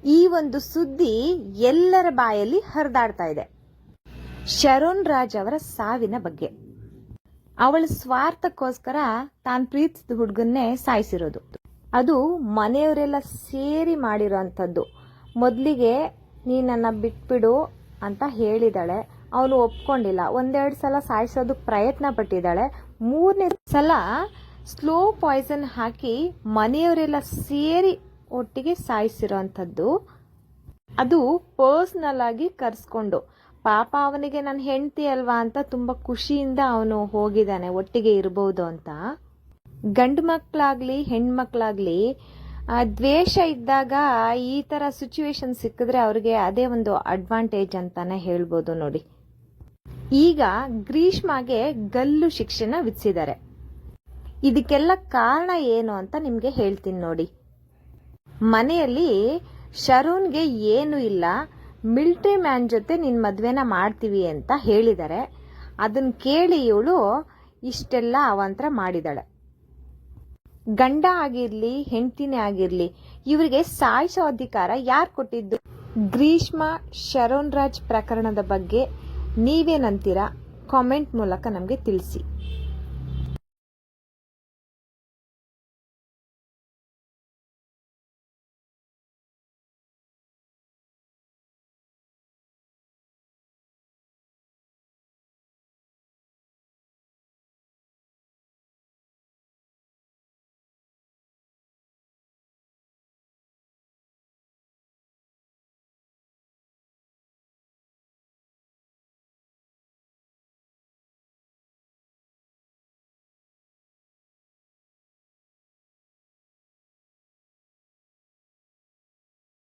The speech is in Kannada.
ಈ ಒಂದು ಸುದ್ದಿ ಎಲ್ಲರ ಬಾಯಲ್ಲಿ ಹರಿದಾಡ್ತಾ ಇದೆ. ಶರಣ್ ರಾಜ್ ಅವರ ಸಾವಿನ ಬಗ್ಗೆ. ಅವಳ ಸ್ವಾರ್ಥಕ್ಕೋಸ್ಕರ ತಾನು ಪ್ರೀತಿಸಿದ ಹುಡುಗನ್ನೇ ಸಾಯಿಸಿರೋದು. ಅದು ಮನೆಯವರೆಲ್ಲ ಸೇರಿ ಮಾಡಿರೋಂಥದ್ದು. ಮೊದಲಿಗೆ ನೀನನ್ನ ಬಿಟ್ಬಿಡು ಅಂತ ಹೇಳಿದಾಳೆ. ಅವನು ಒಪ್ಕೊಂಡಿಲ್ಲ. ಒಂದೆರಡು ಸಲ ಸಾಯಿಸೋದಕ್ಕೆ ಪ್ರಯತ್ನ ಪಟ್ಟಿದ್ದಾಳೆ. 3ನೇ ಸಲ ಸ್ಲೋ ಪಾಯ್ಸನ್ ಹಾಕಿ ಮನೆಯವರೆಲ್ಲ ಸೇರಿ ಒಟ್ಟಿಗೆ ಸಾಯಿಸಿರೋಂಥದ್ದು. ಅದು ಪರ್ಸ್ನಲ್ ಆಗಿ ಕರ್ಸ್ಕೊಂಡು, ಪಾಪ ಅವನಿಗೆ ನನ್ನ ಹೆಂಡತಿ ಅಲ್ವಾ ಅಂತ ತುಂಬಾ ಖುಷಿಯಿಂದ ಅವನು ಹೋಗಿದ್ದಾನೆ ಒಟ್ಟಿಗೆ ಇರಬಹುದು ಅಂತ. ಗಂಡು ಮಕ್ಕಳಾಗ್ಲಿ ಹೆಣ್ಮಕ್ಳಾಗ್ಲಿ ದ್ವೇಷ ಇದ್ದಾಗ ಈ ತರ ಸಿಚುವೇಶನ್ ಸಿಕ್ಕಿದ್ರೆ ಅವ್ರಿಗೆ ಅದೇ ಒಂದು ಅಡ್ವಾಂಟೇಜ್ ಅಂತಾನೆ ಹೇಳ್ಬೋದು ನೋಡಿ. ಈಗ ಗ್ರೀಷ್ಮಾಗೆ ಗಲ್ಲು ಶಿಕ್ಷೆನ ವಿಧಿಸಿದ್ದಾರೆ. ಇದಕ್ಕೆಲ್ಲ ಕಾರಣ ಏನು ಅಂತ ನಿಮ್ಗೆ ಹೇಳ್ತೀನಿ ನೋಡಿ. ಮನೆಯಲ್ಲಿ ಶರೂನ್ಗೆ ಏನು ಇಲ್ಲ, ಮಿಲಿಟರಿ ಮ್ಯಾನ್ ಜೊತೆ ನಿನ್ ಮದ್ವೆನ ಮಾಡ್ತೀವಿ ಅಂತ ಹೇಳಿದ್ದಾರೆ. ಅದನ್ನ ಕೇಳಿ ಇವಳು ಇಷ್ಟೆಲ್ಲ ಅವಾಂತರ ಮಾಡಿದಾಳೆ. ಗಂಡ ಆಗಿರ್ಲಿ ಹೆಂಡತಿನೇ ಆಗಿರ್ಲಿ ಇವರಿಗೆ ಸಾಯಿಸೋ ಅಧಿಕಾರ ಯಾರು ಕೊಟ್ಟಿದ್ದು? ಗ್ರೀಷ್ಮಾ ಶರಣ್ ರಾಜ್ ಪ್ರಕರಣದ ಬಗ್ಗೆ ನೀವೇನಂತೀರಾ? ಕಾಮೆಂಟ್ ಮೂಲಕ ನಮಗೆ ತಿಳಿಸಿ.